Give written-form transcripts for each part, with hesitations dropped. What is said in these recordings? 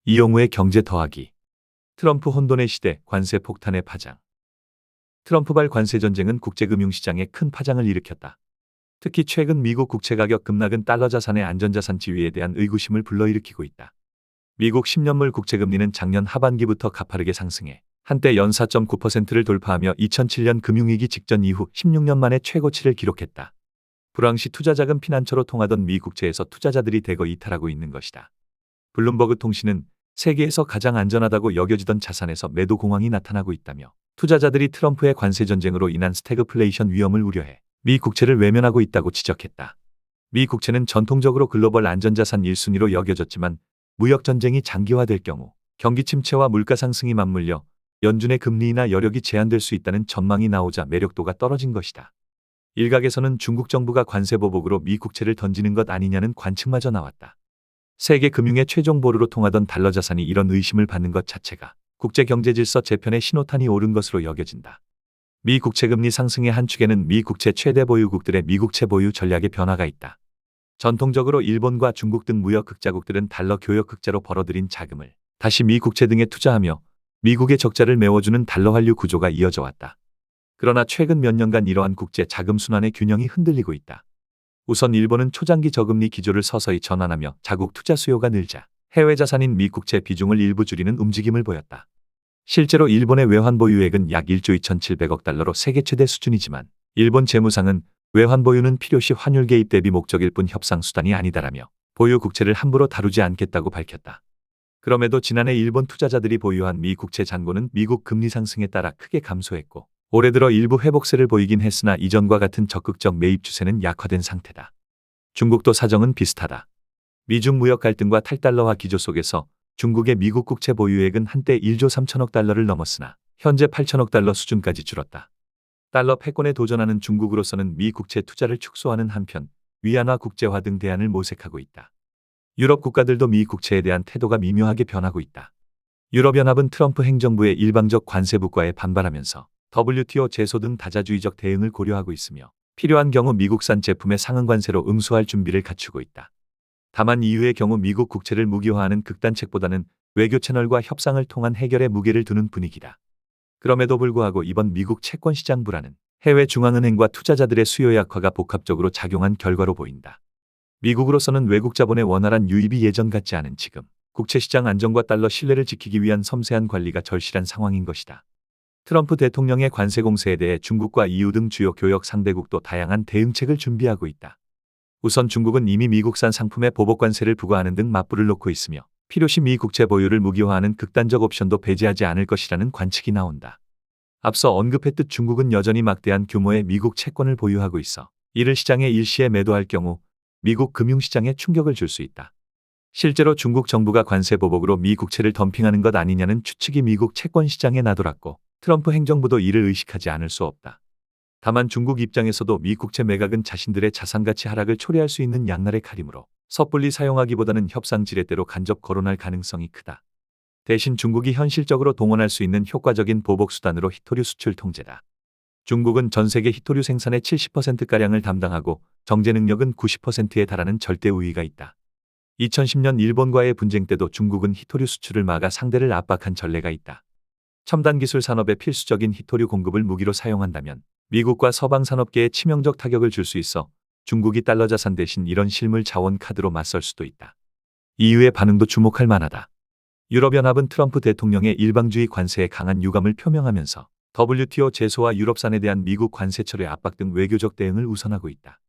이용우의 경제 더하기. 트럼프 혼돈의 시대, 관세 폭탄의 파장. 트럼프발 관세 전쟁은 국제금융시장에 큰 파장을 일으켰다. 특히 최근 미국 국채 가격 급락은 달러 자산의 안전자산 지위에 대한 의구심을 불러일으키고 있다. 미국 10년물 국채금리는 작년 하반기부터 가파르게 상승해 한때 연 4.9%를 돌파하며 2007년 금융위기 직전 이후 16년 만에 최고치를 기록했다. 불황시 투자자금 피난처로 통하던 미 국채에서 투자자들이 대거 이탈하고 있는 것이다. 블룸버그 통신은 세계에서 가장 안전하다고 여겨지던 자산에서 매도 공황이 나타나고 있다며 투자자들이 트럼프의 관세 전쟁으로 인한 스태그플레이션 위험을 우려해 미 국채를 외면하고 있다고 지적했다. 미 국채는 전통적으로 글로벌 안전자산 1순위로 여겨졌지만 무역 전쟁이 장기화될 경우 경기 침체와 물가 상승이 맞물려 연준의 금리 인하 여력이 제한될 수 있다는 전망이 나오자 매력도가 떨어진 것이다. 일각에서는 중국 정부가 관세 보복으로 미 국채를 던지는 것 아니냐는 관측마저 나왔다. 세계 금융의 최종 보루로 통하던 달러 자산이 이런 의심을 받는 것 자체가 국제 경제 질서 재편의 신호탄이 오른 것으로 여겨진다. 미 국채 금리 상승의 한 축에는 미 국채 최대 보유국들의 미국채 보유 전략의 변화가 있다. 전통적으로 일본과 중국 등 무역 흑자국들은 달러 교역 흑자로 벌어들인 자금을 다시 미 국채 등에 투자하며 미국의 적자를 메워주는 달러 환류 구조가 이어져 왔다. 그러나 최근 몇 년간 이러한 국제 자금 순환의 균형이 흔들리고 있다. 우선 일본은 초장기 저금리 기조를 서서히 전환하며 자국 투자 수요가 늘자 해외 자산인 미 국채 비중을 일부 줄이는 움직임을 보였다. 실제로 일본의 외환 보유액은 약 1조 2,700억 달러로 세계 최대 수준이지만 일본 재무상은 외환 보유는 필요시 환율 개입 대비 목적일 뿐 협상 수단이 아니다라며 보유 국채를 함부로 다루지 않겠다고 밝혔다. 그럼에도 지난해 일본 투자자들이 보유한 미 국채 잔고는 미국 금리 상승에 따라 크게 감소했고 올해 들어 일부 회복세를 보이긴 했으나 이전과 같은 적극적 매입 추세는 약화된 상태다. 중국도 사정은 비슷하다. 미중 무역 갈등과 탈달러화 기조 속에서 중국의 미국 국채 보유액은 한때 1조 3천억 달러를 넘었으나 현재 8천억 달러 수준까지 줄었다. 달러 패권에 도전하는 중국으로서는 미 국채 투자를 축소하는 한편 위안화 국제화 등 대안을 모색하고 있다. 유럽 국가들도 미 국채에 대한 태도가 미묘하게 변하고 있다. 유럽연합은 트럼프 행정부의 일방적 관세 부과에 반발하면서 WTO 제소 등 다자주의적 대응을 고려하고 있으며 필요한 경우 미국산 제품의 상응 관세로 응수할 준비를 갖추고 있다. 다만 EU의 경우 미국 국채를 무기화하는 극단책보다는 외교 채널과 협상을 통한 해결에 무게를 두는 분위기다. 그럼에도 불구하고 이번 미국 채권 시장 불안은 해외 중앙은행과 투자자들의 수요 약화가 복합적으로 작용한 결과로 보인다. 미국으로서는 외국 자본의 원활한 유입이 예전 같지 않은 지금 국채 시장 안정과 달러 신뢰를 지키기 위한 섬세한 관리가 절실한 상황인 것이다. 트럼프 대통령의 관세 공세에 대해 중국과 EU 등 주요 교역 상대국도 다양한 대응책을 준비하고 있다. 우선 중국은 이미 미국산 상품에 보복 관세를 부과하는 등 맞불을 놓고 있으며 필요시 미 국채 보유를 무기화하는 극단적 옵션도 배제하지 않을 것이라는 관측이 나온다. 앞서 언급했듯 중국은 여전히 막대한 규모의 미국 채권을 보유하고 있어 이를 시장에 일시에 매도할 경우 미국 금융시장에 충격을 줄 수 있다. 실제로 중국 정부가 관세 보복으로 미 국채를 덤핑하는 것 아니냐는 추측이 미국 채권 시장에 나돌았고 트럼프 행정부도 이를 의식하지 않을 수 없다. 다만 중국 입장에서도 미 국채 매각은 자신들의 자산가치 하락을 초래할 수 있는 양날의 칼이므로 섣불리 사용하기보다는 협상 지렛대로 간접 거론할 가능성이 크다. 대신 중국이 현실적으로 동원할 수 있는 효과적인 보복 수단으로 희토류 수출 통제다. 중국은 전 세계 희토류 생산의 70%가량을 담당하고 정제 능력은 90%에 달하는 절대 우위가 있다. 2010년 일본과의 분쟁 때도 중국은 희토류 수출을 막아 상대를 압박한 전례가 있다. 첨단 기술 산업에 필수적인 희토류 공급을 무기로 사용한다면 미국과 서방 산업계에 치명적 타격을 줄 수 있어 중국이 달러 자산 대신 이런 실물 자원 카드로 맞설 수도 있다. EU의 반응도 주목할 만하다. 유럽연합은 트럼프 대통령의 일방주의 관세에 강한 유감을 표명하면서 WTO 제소와 유럽산에 대한 미국 관세 철회 압박 등 외교적 대응을 우선하고 있다.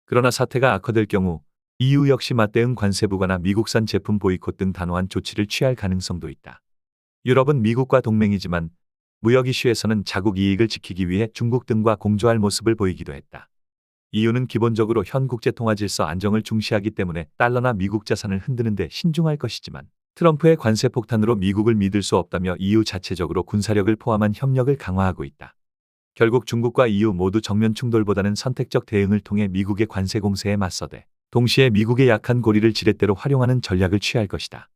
그러나 사태가 악화될 경우 EU 역시 맞대응 관세 부과나 미국산 제품 보이콧 등 단호한 조치를 취할 가능성도 있다. 유럽은 미국과 동맹이지만 무역 이슈에서는 자국 이익을 지키기 위해 중국 등과 공조할 모습을 보이기도 했다. EU는 기본적으로 현 국제 통화 질서 안정을 중시하기 때문에 달러나 미국 자산을 흔드는 데 신중할 것이지만 트럼프의 관세 폭탄으로 미국을 믿을 수 없다며 EU 자체적으로 군사력을 포함한 협력을 강화하고 있다. 결국 중국과 EU 모두 정면 충돌보다는 선택적 대응을 통해 미국의 관세 공세에 맞서되 동시에 미국의 약한 고리를 지렛대로 활용하는 전략을 취할 것이다.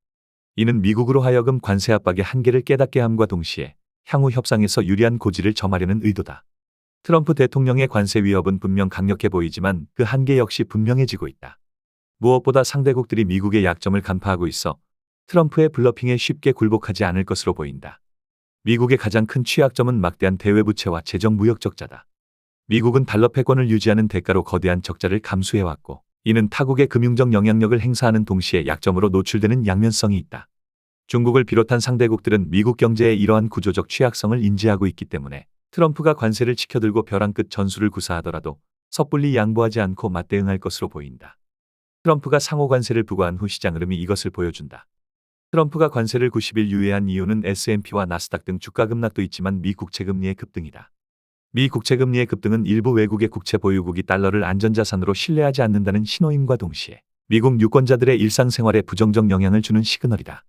이는 미국으로 하여금 관세 압박의 한계를 깨닫게 함과 동시에 향후 협상에서 유리한 고지를 점하려는 의도다. 트럼프 대통령의 관세 위협은 분명 강력해 보이지만 그 한계 역시 분명해지고 있다. 무엇보다 상대국들이 미국의 약점을 간파하고 있어 트럼프의 블러핑에 쉽게 굴복하지 않을 것으로 보인다. 미국의 가장 큰 취약점은 막대한 대외부채와 재정 무역 적자다. 미국은 달러 패권을 유지하는 대가로 거대한 적자를 감수해왔고, 이는 타국의 금융적 영향력을 행사하는 동시에 약점으로 노출되는 양면성이 있다. 중국을 비롯한 상대국들은 미국 경제의 이러한 구조적 취약성을 인지하고 있기 때문에 트럼프가 관세를 치켜들고 벼랑 끝 전술을 구사하더라도 섣불리 양보하지 않고 맞대응할 것으로 보인다. 트럼프가 상호 관세를 부과한 후 시장 흐름이 이것을 보여준다. 트럼프가 관세를 90일 유예한 이유는 S&P와 나스닥 등 주가 급락도 있지만 미 국채금리의 급등이다. 미 국채금리의 급등은 일부 외국의 국채 보유국이 달러를 안전자산으로 신뢰하지 않는다는 신호임과 동시에 미국 유권자들의 일상생활에 부정적 영향을 주는 시그널이다.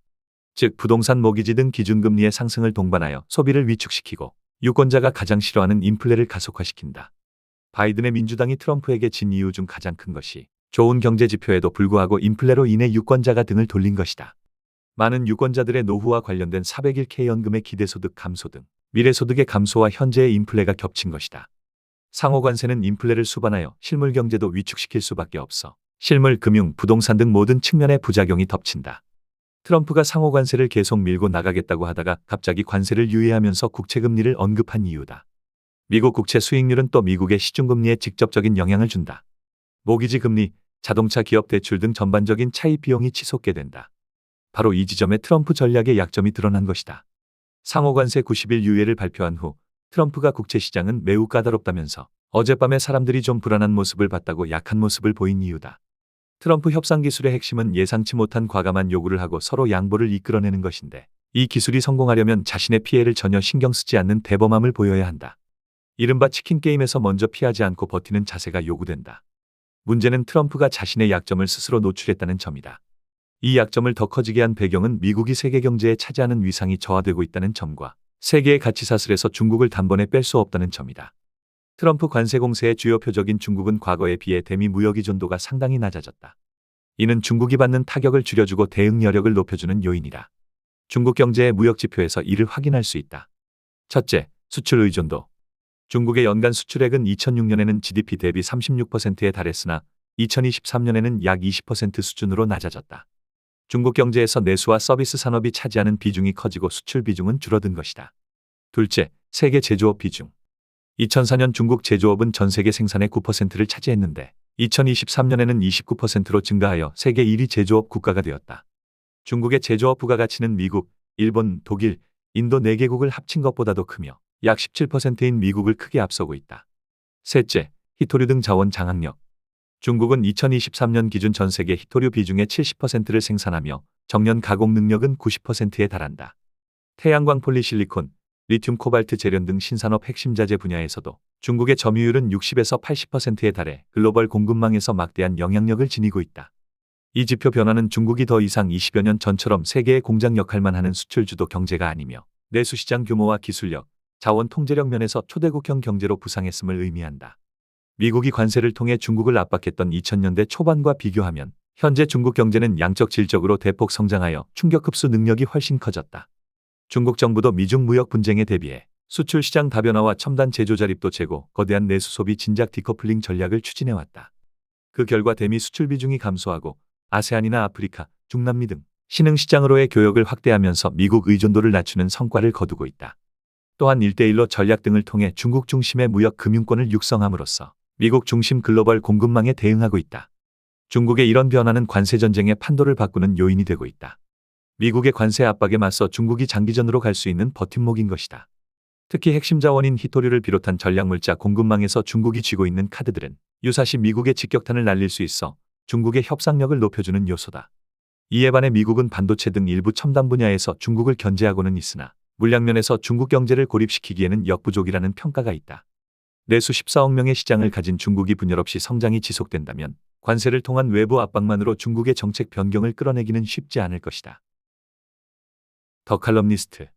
즉 부동산 모기지 등 기준금리의 상승을 동반하여 소비를 위축시키고 유권자가 가장 싫어하는 인플레를 가속화시킨다. 바이든의 민주당이 트럼프에게 진 이유 중 가장 큰 것이 좋은 경제 지표에도 불구하고 인플레로 인해 유권자가 등을 돌린 것이다. 많은 유권자들의 노후와 관련된 401k 연금의 기대소득 감소 등 미래소득의 감소와 현재의 인플레가 겹친 것이다. 상호관세는 인플레를 수반하여 실물 경제도 위축시킬 수밖에 없어 실물, 금융, 부동산 등 모든 측면의 부작용이 덮친다. 트럼프가 상호관세를 계속 밀고 나가겠다고 하다가 갑자기 관세를 유예하면서 국채금리를 언급한 이유다. 미국 국채 수익률은 또 미국의 시중금리에 직접적인 영향을 준다. 모기지 금리, 자동차 기업 대출 등 전반적인 차입 비용이 치솟게 된다. 바로 이 지점에 트럼프 전략의 약점이 드러난 것이다. 상호관세 90일 유예를 발표한 후 트럼프가 국채 시장은 매우 까다롭다면서 어젯밤에 사람들이 좀 불안한 모습을 봤다고 약한 모습을 보인 이유다. 트럼프 협상 기술의 핵심은 예상치 못한 과감한 요구를 하고 서로 양보를 이끌어내는 것인데, 이 기술이 성공하려면 자신의 피해를 전혀 신경 쓰지 않는 대범함을 보여야 한다. 이른바 치킨 게임에서 먼저 피하지 않고 버티는 자세가 요구된다. 문제는 트럼프가 자신의 약점을 스스로 노출했다는 점이다. 이 약점을 더 커지게 한 배경은 미국이 세계 경제에 차지하는 위상이 저하되고 있다는 점과 세계의 가치 사슬에서 중국을 단번에 뺄 수 없다는 점이다. 트럼프 관세 공세의 주요 표적인 중국은 과거에 비해 대미 무역 의존도가 상당히 낮아졌다. 이는 중국이 받는 타격을 줄여주고 대응 여력을 높여주는 요인이다. 중국 경제의 무역 지표에서 이를 확인할 수 있다. 첫째, 수출 의존도. 중국의 연간 수출액은 2006년에는 GDP 대비 36%에 달했으나 2023년에는 약 20% 수준으로 낮아졌다. 중국 경제에서 내수와 서비스 산업이 차지하는 비중이 커지고 수출 비중은 줄어든 것이다. 둘째, 세계 제조업 비중. 2004년 중국 제조업은 전 세계 생산의 9%를 차지했는데 2023년에는 29%로 증가하여 세계 1위 제조업 국가가 되었다. 중국의 제조업 부가가치는 미국, 일본, 독일, 인도 4개국을 합친 것보다도 크며 약 17%인 미국을 크게 앞서고 있다. 셋째, 히토류 등 자원 장악력. 중국은 2023년 기준 전 세계 히토류 비중의 70%를 생산하며 정년 가공 능력은 90%에 달한다. 태양광 폴리실리콘, 리튬 코발트 재련 등 신산업 핵심 자재 분야에서도 중국의 점유율은 60에서 80%에 달해 글로벌 공급망에서 막대한 영향력을 지니고 있다. 이 지표 변화는 중국이 더 이상 20여 년 전처럼 세계의 공장 역할만 하는 수출 주도 경제가 아니며 내수 시장 규모와 기술력, 자원 통제력 면에서 초대국형 경제로 부상했음을 의미한다. 미국이 관세를 통해 중국을 압박했던 2000년대 초반과 비교하면 현재 중국 경제는 양적 질적으로 대폭 성장하여 충격 흡수 능력이 훨씬 커졌다. 중국 정부도 미중 무역 분쟁에 대비해 수출 시장 다변화와 첨단 제조 자립도 재고 거대한 내수 소비 진작 디커플링 전략을 추진해왔다. 그 결과 대미 수출 비중이 감소하고 아세안이나 아프리카, 중남미 등 신흥 시장으로의 교역을 확대하면서 미국 의존도를 낮추는 성과를 거두고 있다. 또한 1대1로 전략 등을 통해 중국 중심의 무역 금융권을 육성함으로써 미국 중심 글로벌 공급망에 대응하고 있다. 중국의 이런 변화는 관세 전쟁의 판도를 바꾸는 요인이 되고 있다. 미국의 관세 압박에 맞서 중국이 장기전으로 갈 수 있는 버팀목인 것이다. 특히 핵심 자원인 히토류를 비롯한 전략물자 공급망에서 중국이 쥐고 있는 카드들은 유사시 미국의 직격탄을 날릴 수 있어 중국의 협상력을 높여주는 요소다. 이에 반해 미국은 반도체 등 일부 첨단 분야에서 중국을 견제하고는 있으나 물량면에서 중국 경제를 고립시키기에는 역부족이라는 평가가 있다. 내수 14억 명의 시장을 가진 중국이 분열 없이 성장이 지속된다면 관세를 통한 외부 압박만으로 중국의 정책 변경을 끌어내기는 쉽지 않을 것이다. 더 칼럼니스트